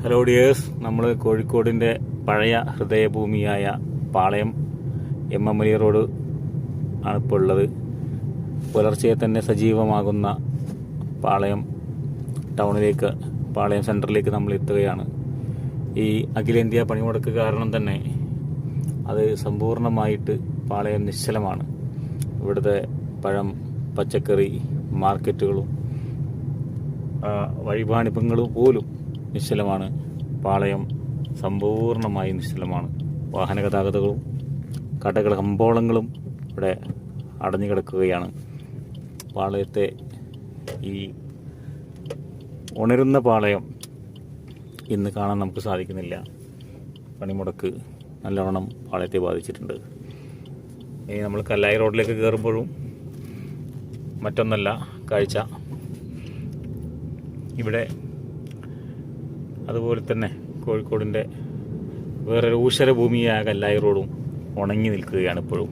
Hello dears, നമ്മൾ കോഴിക്കോടിൻ്റെ പഴയ ഹൃദയഭൂമിയായ പാളയം എം.എം. റോഡ് ആണ് ഇപ്പോൾ ഉള്ളത്. പുലർച്ചെ തന്നെ സജീവമാകുന്ന പാളയം ടൗണിലേക്ക്, പാളയം സെൻറ്ററിലേക്ക് നമ്മൾ എത്തുകയാണ്. ഈ അഖിലേന്ത്യാ പണിമുടക്ക് കാരണം തന്നെ അത് സമ്പൂർണ്ണമായിട്ട് പാളയം നിശ്ചലമാണ്. ഇവിടുത്തെ പഴം, പച്ചക്കറി മാർക്കറ്റുകളും വഴിപാണിപ്പങ്ങളും പോലും നിശ്ചലമാണ്. പാളയം സമ്പൂർണ്ണമായി നിശ്ചലമാണ്. വാഹന ഗതാഗതങ്ങളും കടകമ്പോളങ്ങളും ഇവിടെ അടഞ്ഞു കിടക്കുകയാണ്. പാളയത്തെ ഈ ഉണരുന്ന പാളയം ഇന്ന് കാണാൻ നമുക്ക് സാധിക്കുന്നില്ല. പണിമുടക്ക് നല്ലവണ്ണം പാളയത്തെ ബാധിച്ചിട്ടുണ്ട്. ഇനി നമ്മൾ കല്ലായി റോഡിലേക്ക് കയറുമ്പോഴും മറ്റൊന്നല്ല കാഴ്ച. ഇവിടെ അതുപോലെ തന്നെ കോഴിക്കോടിൻ്റെ വേറൊരു ഊഷരഭൂമിയായ കല്ലായി റോഡും ഉണങ്ങി നിൽക്കുകയാണ് ഇപ്പോഴും.